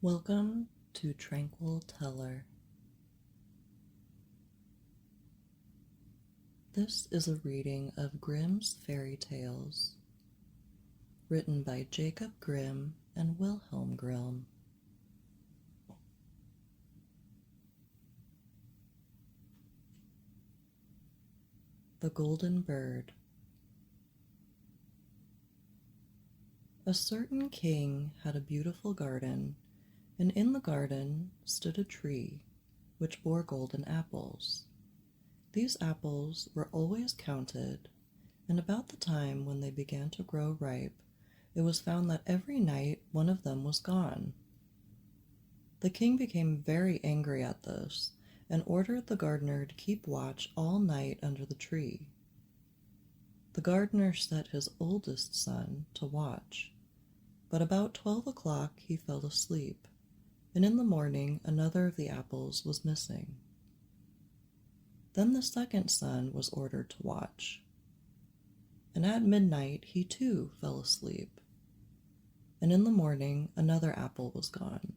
Welcome to Tranquil Teller. This is a reading of Grimm's fairy tales, written by Jacob Grimm and Wilhelm Grimm. The Golden Bird. A certain king had a beautiful garden, and in the garden stood a tree which bore golden apples. These apples were always counted, and about the time when they began to grow ripe, it was found that every night one of them was gone. The king became very angry at this and ordered the gardener to keep watch all night under the tree. The gardener set his oldest son to watch, but about 12 o'clock he fell asleep, and in the morning another of the apples was missing. Then the second son was ordered to watch, and at midnight he too fell asleep, and in the morning another apple was gone.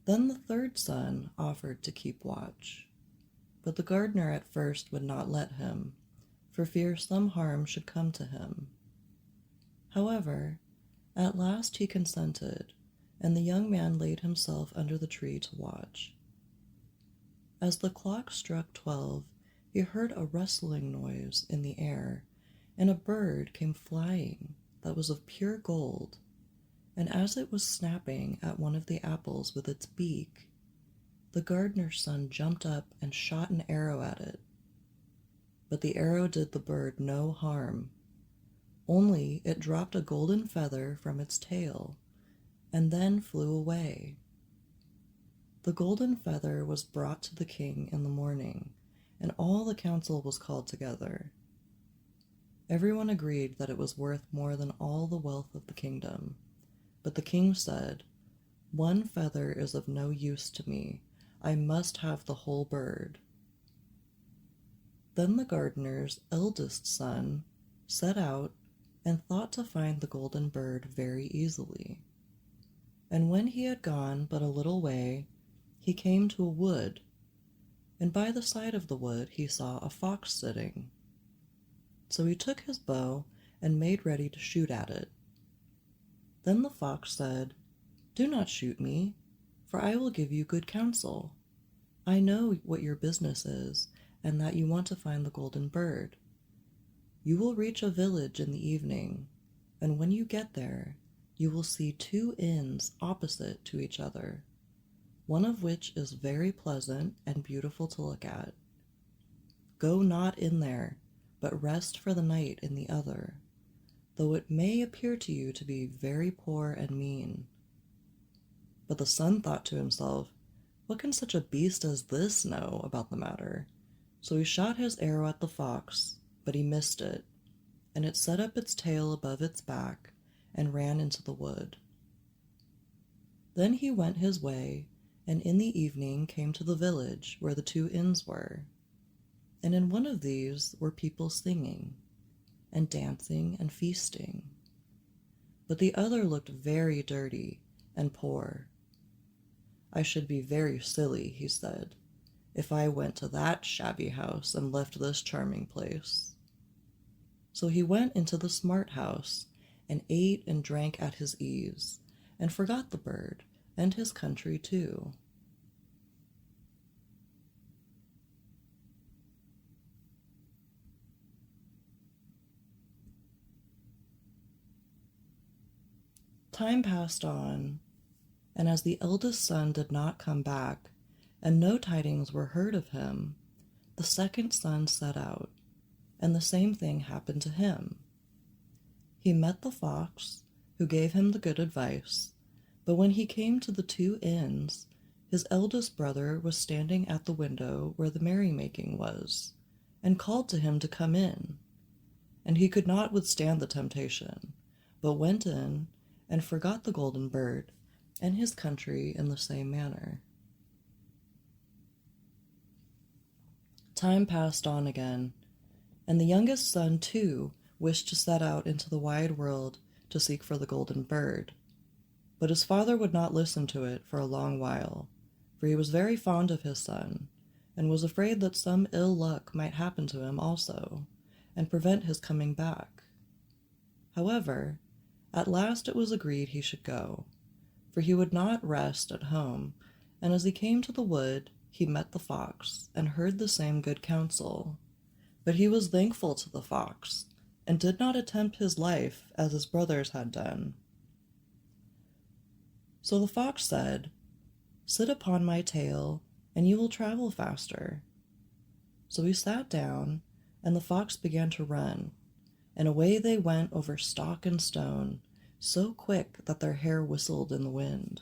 Then the third son offered to keep watch, but the gardener at first would not let him, for fear some harm should come to him. However, at last he consented, and the young man laid himself under the tree to watch. As the clock struck 12, he heard a rustling noise in the air, and a bird came flying that was of pure gold, and as it was snapping at one of the apples with its beak, the gardener's son jumped up and shot an arrow at it. But the arrow did the bird no harm, only it dropped a golden feather from its tail, and then flew away. The golden feather was brought to the king in the morning, and all the council was called together. Everyone agreed that it was worth more than all the wealth of the kingdom, but the king said, "One feather is of no use to me. I must have the whole bird." Then the gardener's eldest son set out and thought to find the golden bird very easily. And when he had gone but a little way, he came to a wood, and by the side of the wood he saw a fox sitting. So he took his bow and made ready to shoot at it. Then the fox said, "Do not shoot me, for I will give you good counsel. I know what your business is, and that you want to find the golden bird. You will reach a village in the evening, and when you get there, you will see two inns opposite to each other, one of which is very pleasant and beautiful to look at. Go not in there, but rest for the night in the other, though it may appear to you to be very poor and mean." But the son thought to himself, "What can such a beast as this know about the matter?" So he shot his arrow at the fox, but he missed it, and it set up its tail above its back and ran into the wood. Then he went his way, and in the evening came to the village where the two inns were. And in one of these were people singing, and dancing and feasting. But the other looked very dirty and poor. "I should be very silly," he said, "if I went to that shabby house and left this charming place." So he went into the smart house, and ate and drank at his ease, and forgot the bird, and his country too. Time passed on, and as the eldest son did not come back, and no tidings were heard of him, the second son set out, and the same thing happened to him. He met the fox, who gave him the good advice, but when he came to the two inns, his eldest brother was standing at the window where the merrymaking was, and called to him to come in. And he could not withstand the temptation, but went in, and forgot the golden bird, and his country in the same manner. Time passed on again, and the youngest son too wished to set out into the wide world to seek for the golden bird. But his father would not listen to it for a long while, for he was very fond of his son, and was afraid that some ill luck might happen to him also, and prevent his coming back. However, at last it was agreed he should go, for he would not rest at home, and as he came to the wood, he met the fox, and heard the same good counsel. But he was thankful to the fox, and did not attempt his life as his brothers had done. So the fox said, "Sit upon my tail, and you will travel faster." So he sat down, and the fox began to run, and away they went over stock and stone, so quick that their hair whistled in the wind.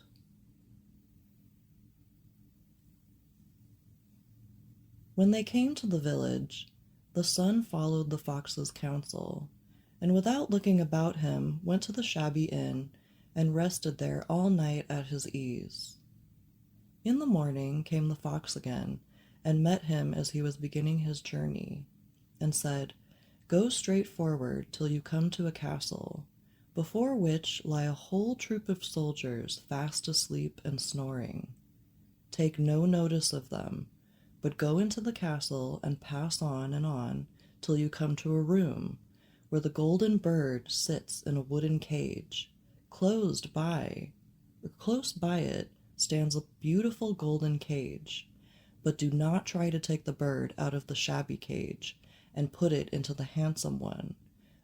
When they came to the village, the son followed the fox's counsel, and without looking about him went to the shabby inn and rested there all night at his ease. In the morning came the fox again, and met him as he was beginning his journey, and said, "Go straight forward till you come to a castle, before which lie a whole troop of soldiers fast asleep and snoring. Take no notice of them, but go into the castle and pass on till you come to a room where the golden bird sits in a wooden cage. Close by it stands a beautiful golden cage, but do not try to take the bird out of the shabby cage and put it into the handsome one,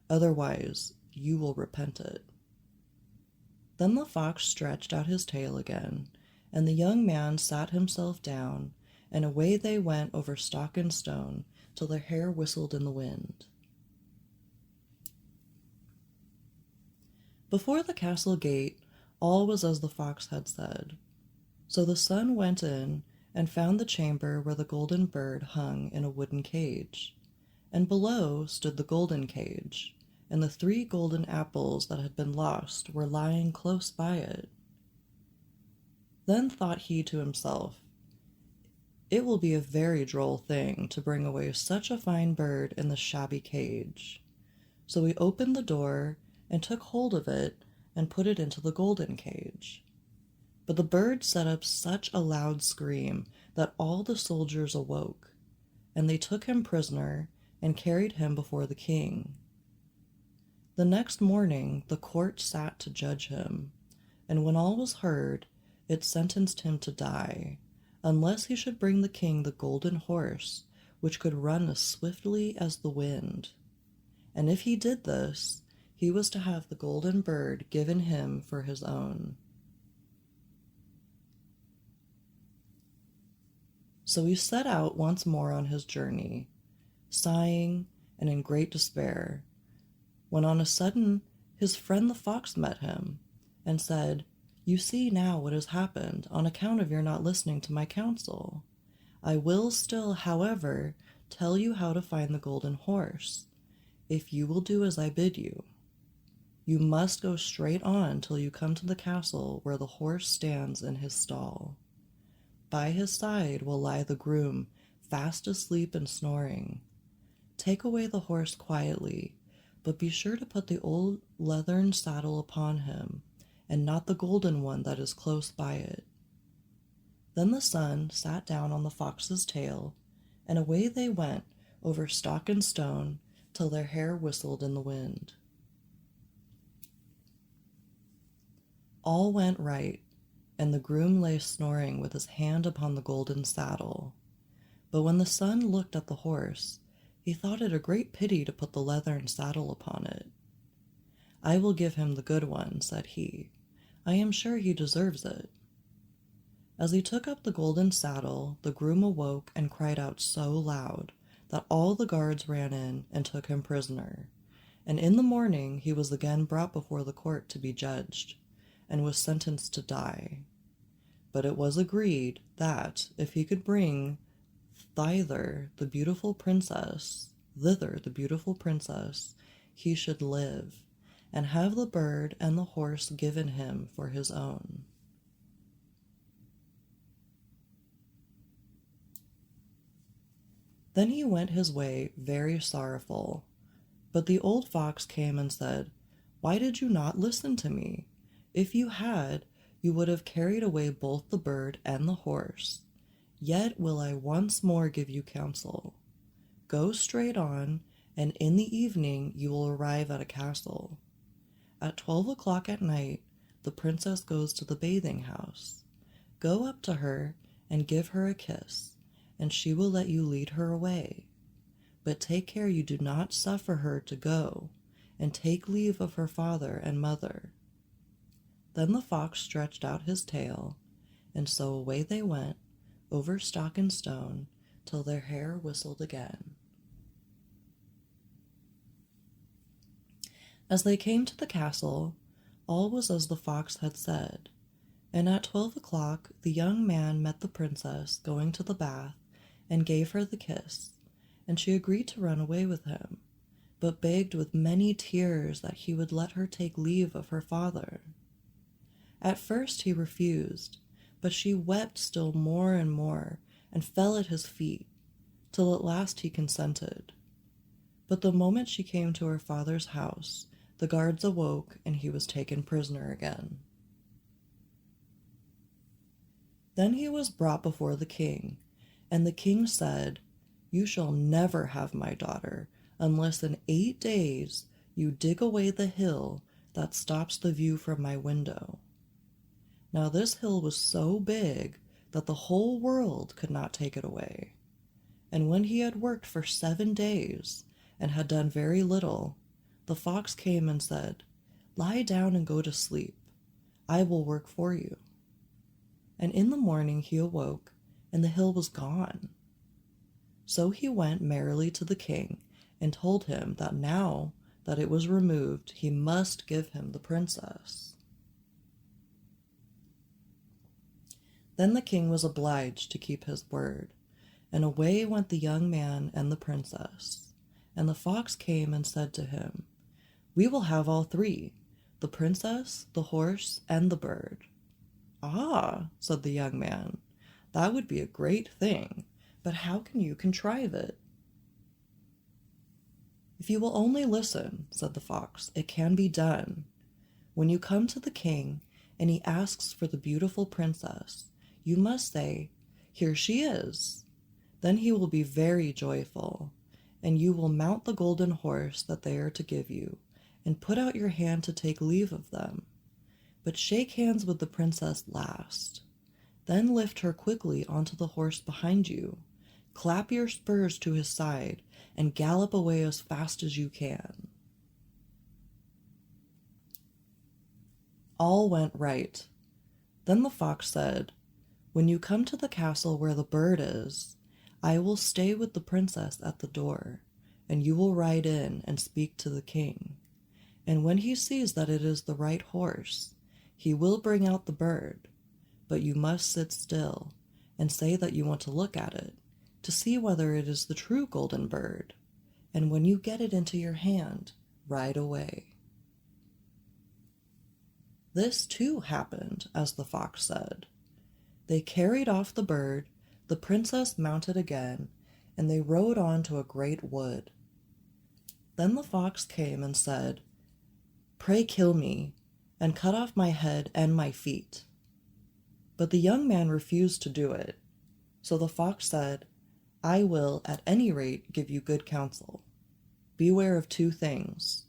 otherwise you will repent it." Then the fox stretched out his tail again, and the young man sat himself down, and away they went over stock and stone till their hair whistled in the wind. Before the castle gate all was as the fox had said. So the son went in and found the chamber where the golden bird hung in a wooden cage, and below stood the golden cage, and the 3 golden apples that had been lost were lying close by it. Then thought he to himself, "It will be a very droll thing to bring away such a fine bird in the shabby cage." So he opened the door and took hold of it and put it into the golden cage. But the bird set up such a loud scream that all the soldiers awoke, and they took him prisoner and carried him before the king. The next morning the court sat to judge him, and when all was heard, it sentenced him to die, unless he should bring the king the golden horse, which could run as swiftly as the wind. And if he did this, he was to have the golden bird given him for his own. So he set out once more on his journey, sighing and in great despair, when on a sudden his friend the fox met him, and said, "You see now what has happened on account of your not listening to my counsel. I will still, however, tell you how to find the golden horse, if you will do as I bid you. You must go straight on till you come to the castle where the horse stands in his stall. By his side will lie the groom, fast asleep and snoring. Take away the horse quietly, but be sure to put the old leathern saddle upon him, and not the golden one that is close by it." Then the son sat down on the fox's tail, and away they went over stock and stone till their hair whistled in the wind. All went right, and the groom lay snoring with his hand upon the golden saddle. But when the son looked at the horse, he thought it a great pity to put the leathern saddle upon it. "I will give him the good one," said he. "I am sure he deserves it." As he took up the golden saddle, the groom awoke and cried out so loud that all the guards ran in and took him prisoner, and in the morning he was again brought before the court to be judged, and was sentenced to die. But it was agreed that, if he could bring thither the beautiful princess, he should live, and have the bird and the horse given him for his own. Then he went his way very sorrowful, but the old fox came and said, "Why did you not listen to me? If you had, you would have carried away both the bird and the horse. Yet will I once more give you counsel. Go straight on, and in the evening you will arrive at a castle. At 12 o'clock at night, the princess goes to the bathing house. Go up to her and give her a kiss, and she will let you lead her away. But take care you do not suffer her to go, and take leave of her father and mother. Then the fox stretched out his tail, and so away they went, over stock and stone, till their hair whistled again. As they came to the castle, all was as the fox had said, and at 12 o'clock the young man met the princess going to the bath, and gave her the kiss, and she agreed to run away with him, but begged with many tears that he would let her take leave of her father. At first he refused, but she wept still more and more, and fell at his feet, till at last he consented. But the moment she came to her father's house, the guards awoke, and he was taken prisoner again. Then he was brought before the king, and the king said, "You shall never have my daughter, unless in 8 days you dig away the hill that stops the view from my window." Now this hill was so big that the whole world could not take it away. And when he had worked for 7 days, and had done very little, the fox came and said, "Lie down and go to sleep. I will work for you." And in the morning he awoke, and the hill was gone. So he went merrily to the king, and told him that now that it was removed, he must give him the princess. Then the king was obliged to keep his word, and away went the young man and the princess. And the fox came and said to him, "We will have all three, the princess, the horse, and the bird." "Ah," said the young man, "that would be a great thing, but how can you contrive it?" "If you will only listen," said the fox, "it can be done. When you come to the king, and he asks for the beautiful princess, you must say, 'Here she is.' Then he will be very joyful, and you will mount the golden horse that they are to give you, and put out your hand to take leave of them. But shake hands with the princess last. Then lift her quickly onto the horse behind you, clap your spurs to his side, and gallop away as fast as you can." All went right. Then the fox said, "When you come to the castle where the bird is, I will stay with the princess at the door, and you will ride in and speak to the king. And when he sees that it is the right horse, he will bring out the bird, but you must sit still and say that you want to look at it, to see whether it is the true golden bird, and when you get it into your hand, ride away." This too happened as the fox said. They carried off the bird, the princess mounted again, and they rode on to a great wood. Then the fox came and said, "Pray kill me, and cut off my head and my feet." But the young man refused to do it. So the fox said, "I will at any rate give you good counsel. Beware of 2 things.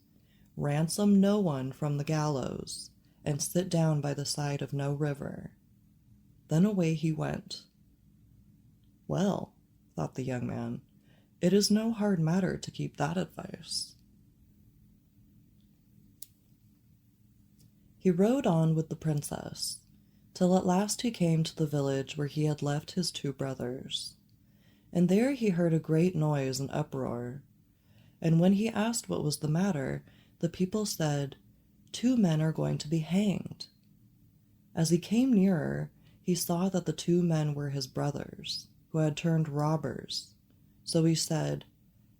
Ransom no one from the gallows, and sit down by the side of no river." Then away he went. "Well," thought the young man, "it is no hard matter to keep that advice." He rode on with the princess, till at last he came to the village where he had left his 2 brothers. And there he heard a great noise and uproar. And when he asked what was the matter, the people said, "2 men are going to be hanged." As he came nearer, he saw that the 2 men were his brothers, who had turned robbers. So he said,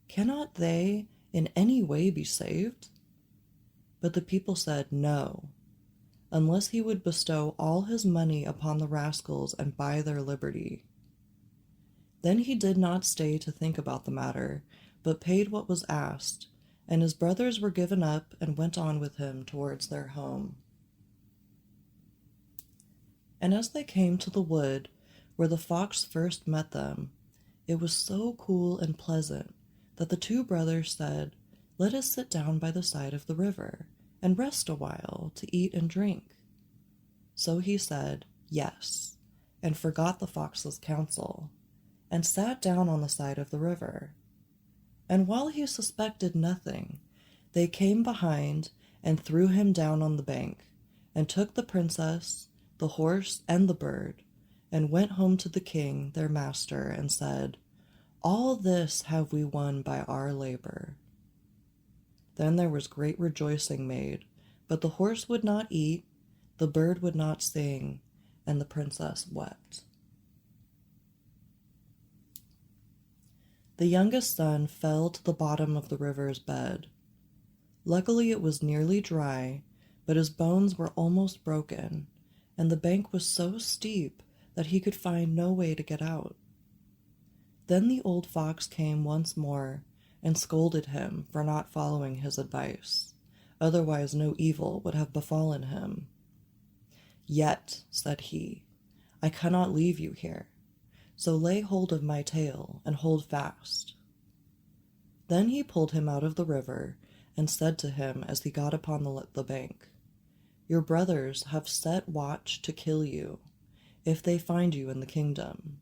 "Cannot they in any way be saved?" But the people said no, unless he would bestow all his money upon the rascals and buy their liberty. Then he did not stay to think about the matter, but paid what was asked, and his brothers were given up and went on with him towards their home. And as they came to the wood where the fox first met them, it was so cool and pleasant that the two brothers said, "Let us sit down by the side of the river and rest a while to eat and drink." So he said, "Yes," and forgot the fox's counsel, and sat down on the side of the river. And while he suspected nothing, they came behind and threw him down on the bank, and took the princess, the horse, and the bird, and went home to the king, their master, and said, "All this have we won by our labor." Then there was great rejoicing made, but the horse would not eat, the bird would not sing, and the princess wept. The youngest son fell to the bottom of the river's bed. Luckily it was nearly dry, but his bones were almost broken, and the bank was so steep that he could find no way to get out. Then the old fox came once more and scolded him for not following his advice, otherwise no evil would have befallen him. "Yet," said he, "I cannot leave you here, so lay hold of my tail and hold fast." Then he pulled him out of the river and said to him as he got upon the bank, "Your brothers have set watch to kill you, if they find you in the kingdom."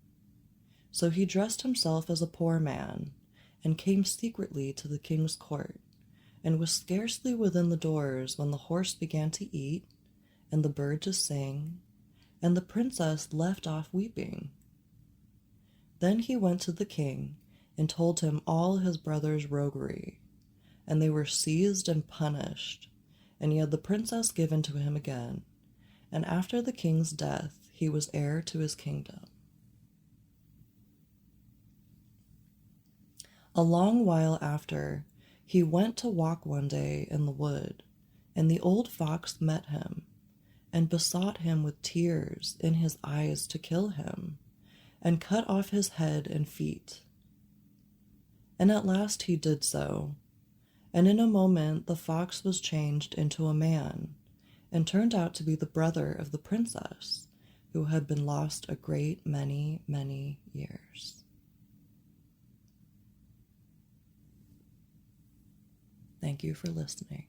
So he dressed himself as a poor man, and came secretly to the king's court, and was scarcely within the doors when the horse began to eat, and the bird to sing, and the princess left off weeping. Then he went to the king, and told him all his brother's roguery, and they were seized and punished, and he had the princess given to him again, and after the king's death he was heir to his kingdom. A long while after, he went to walk one day in the wood, and the old fox met him, and besought him with tears in his eyes to kill him, and cut off his head and feet. And at last he did so, and in a moment the fox was changed into a man, and turned out to be the brother of the princess, who had been lost a great many, many years. Thank you for listening.